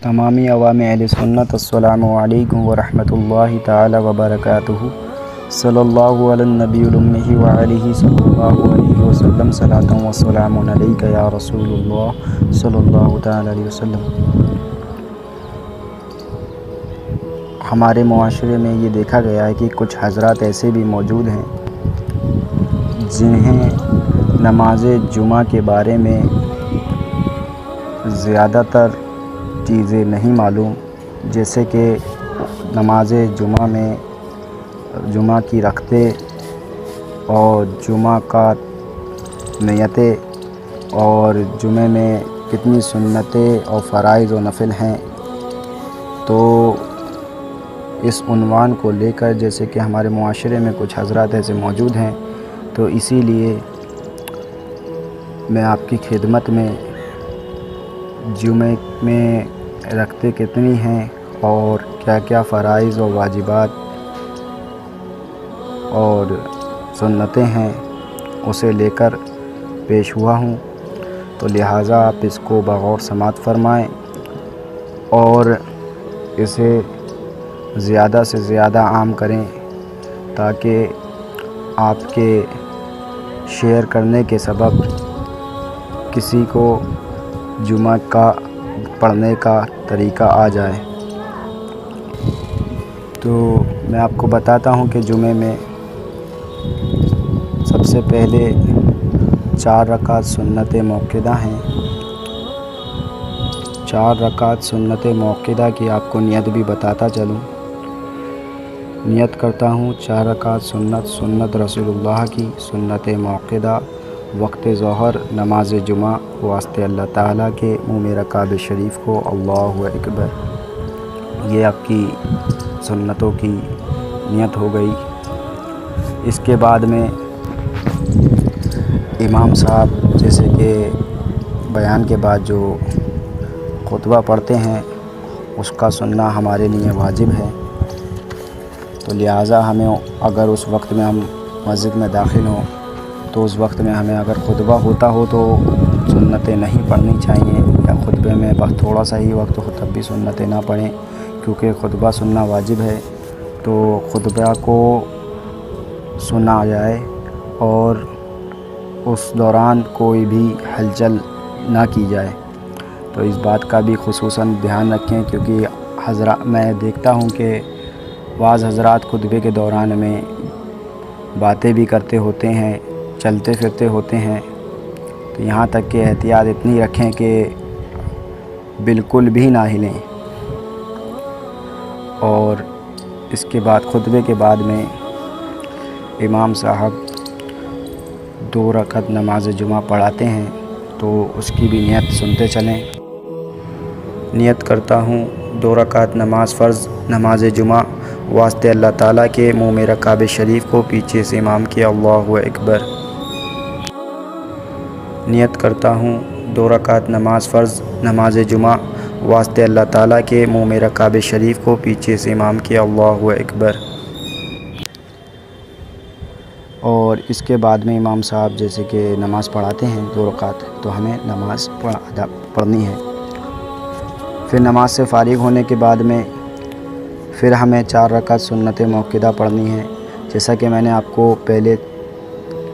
تمامی عوام اہل سنت السلام علیکم ورحمۃ اللہ تعالی وبرکاتہ۔ صلی اللہ علی النبی الامی وعلیہ صلی اللہ علیہ وسلم، صلاۃ و سلام علیک یا رسول اللہ صلی اللہ تعالی علیہ وسلم۔ ہمارے معاشرے میں یہ دیکھا گیا ہے کہ کچھ حضرات ایسے بھی موجود ہیں جنہیں نماز جمعہ کے بارے میں زیادہ تر چیزیں نہیں معلوم، جیسے کہ نماز جمعہ میں جمعہ کی رکعتیں اور جمعہ کا نیتیں اور جمعے میں کتنی سنتیں اور فرائض و نفل ہیں۔ تو اس عنوان کو لے کر جیسے کہ ہمارے معاشرے میں کچھ حضرات ایسے موجود ہیں، تو اسی لیے میں آپ کی خدمت میں جمعے میں رکعتیں کتنی ہیں اور کیا کیا فرائض و واجبات اور سنتیں ہیں اسے لے کر پیش ہوا ہوں، تو لہٰذا آپ اس کو بغور سماعت فرمائیں اور اسے زیادہ سے زیادہ عام کریں تاکہ آپ کے شیئر کرنے کے سبب کسی کو جمعہ کا پڑھنے کا طریقہ آ جائے۔ تو میں آپ کو بتاتا ہوں کہ جمعے میں سب سے پہلے 4 رکعت سنت موقدہ ہیں۔ 4 رکعت سنت موقدہ کی آپ کو نیت بھی بتاتا چلوں۔ نیت کرتا ہوں 4 رکعت سنت رسول اللہ کی سنت موقدہ وقت ظہر نماز جمعہ واسطے اللہ تعالیٰ کے منہ میں کعبہ شریف کو اللہ اکبر۔ یہ آپ کی سنتوں کی نیت ہو گئی۔ اس کے بعد میں امام صاحب جیسے کہ بیان کے بعد جو خطبہ پڑھتے ہیں اس کا سننا ہمارے لیے واجب ہے، تو لہٰذا ہمیں اگر اس وقت میں ہم مسجد میں داخل ہوں تو اس وقت میں ہمیں اگر خطبہ ہوتا ہو تو سنتیں نہیں پڑھنی چاہیے، یا خطبے میں بس تھوڑا سا ہی وقت ہو تب بھی سنتیں نہ پڑھیں، کیونکہ خطبہ سننا واجب ہے۔ تو خطبہ کو سنا جائے اور اس دوران کوئی بھی ہلچل نہ کی جائے، تو اس بات کا بھی خصوصاً دھیان رکھیں، کیونکہ میں دیکھتا ہوں کہ بعض حضرات خطبے کے دوران میں باتیں بھی کرتے ہوتے ہیں، چلتے پھرتے ہوتے ہیں، تو یہاں تک کہ احتیاط اتنی رکھیں کہ بالکل بھی نہ ہلیں۔ اور اس کے بعد خطبے کے بعد میں امام صاحب 2 رکعت نماز جمعہ پڑھاتے ہیں، تو اس کی بھی نیت سنتے چلیں۔ نیت کرتا ہوں 2 رکعت نماز فرض نماز جمعہ واسطے اللہ تعالیٰ کے منہ میں کعبہ شریف کو پیچھے سے امام کی اللہ اکبر۔ نیت کرتا ہوں 2 رکعت نماز فرض نماز جمعہ واسطے اللہ تعالیٰ کے منہ میں کعبہ شریف کو پیچھے سے امام کی اللہ اکبر۔ اور اس کے بعد میں امام صاحب جیسے کہ نماز پڑھاتے ہیں 2 رکعت، تو ہمیں نماز پڑھنی ہے۔ پھر نماز سے فارغ ہونے کے بعد میں پھر ہمیں 4 رکعت سنت موقدہ پڑھنی ہے، جیسا کہ میں نے آپ کو پہلے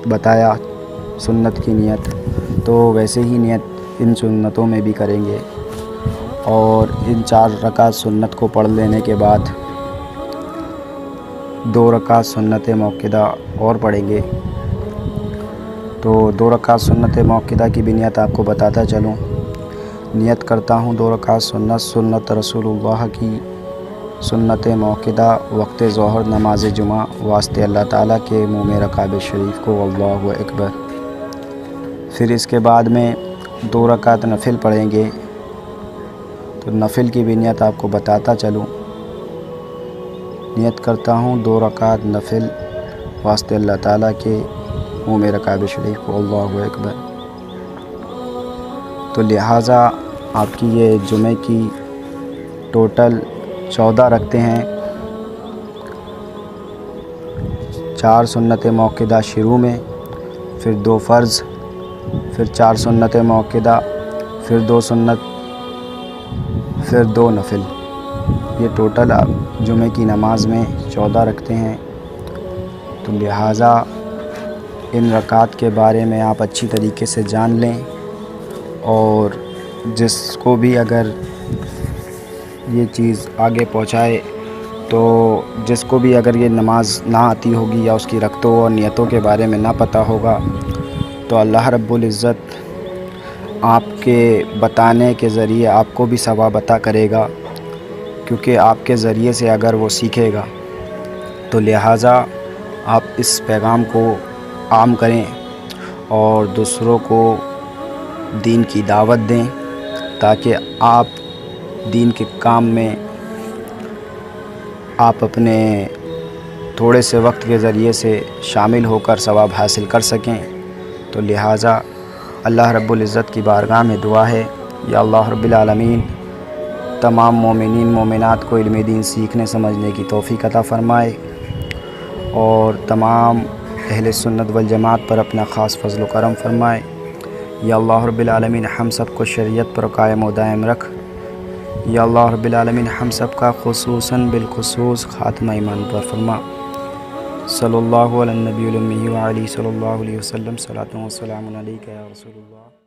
بتایا سنت کی نیت، تو ویسے ہی نیت ان سنتوں میں بھی کریں گے۔ اور ان 4 رکعت سنت کو پڑھ لینے کے بعد 2 رکعت سنت موقدہ اور پڑھیں گے۔ تو 2 رکعت سنت موقدہ کی بھی نیت آپ کو بتاتا چلوں۔ نیت کرتا ہوں 2 رکعت سنت رسول اللہ کی سنت موقدہ وقت ظہر نماز جمعہ واسطے اللہ تعالیٰ کے منہ میں کعبہ شریف کو اللہ اکبر۔ پھر اس کے بعد میں 2 رکعت نفل پڑھیں گے، تو نفل کی بھی نیت آپ کو بتاتا چلوں۔ نیت کرتا ہوں 2 رکعت نفل واسطے اللہ تعالیٰ کے منہ میں کعبہ شریف کو اللہ اکبر۔ تو لہٰذا آپ کی یہ جمعے کی ٹوٹل 14 رکعتیں ہیں۔ 4 سنت موقدہ شروع میں، پھر 2 فرض، پھر 4 سنت موقدہ، پھر 2 سنت، پھر 2 نفل، یہ ٹوٹل جمعہ کی نماز میں 14 رکھتے ہیں۔ تو لہٰذا ان رکعات کے بارے میں آپ اچھی طریقے سے جان لیں، اور جس کو بھی اگر یہ چیز آگے پہنچائے، تو جس کو بھی اگر یہ نماز نہ آتی ہوگی یا اس کی رکعتوں اور نیتوں کے بارے میں نہ پتہ ہوگا، تو اللہ رب العزت آپ کے بتانے کے ذریعے آپ کو بھی ثواب عطا کرے گا، کیونکہ آپ کے ذریعے سے اگر وہ سیکھے گا، تو لہٰذا آپ اس پیغام کو عام کریں اور دوسروں کو دین کی دعوت دیں، تاکہ آپ دین کے کام میں آپ اپنے تھوڑے سے وقت کے ذریعے سے شامل ہو کر ثواب حاصل کر سکیں۔ تو لہٰذا اللہ رب العزت کی بارگاہ میں دعا ہے، یا اللہ رب العالمین تمام مومنین مومنات کو علم دین سیکھنے سمجھنے کی توفیق عطا فرمائے، اور تمام اہل سنت والجماعت پر اپنا خاص فضل و کرم فرمائے۔ یا اللہ رب العالمین ہم سب کو شریعت پر قائم و دائم رکھ۔ یا اللہ رب العالمین ہم سب کا خصوصاً بالخصوص خاتمہ ایمان پر فرما۔ صلی اللہ علی النبی الامی وعلی صلی اللہ علیہ وسلم، صلاۃ و سلام علیک یا رسول اللہ۔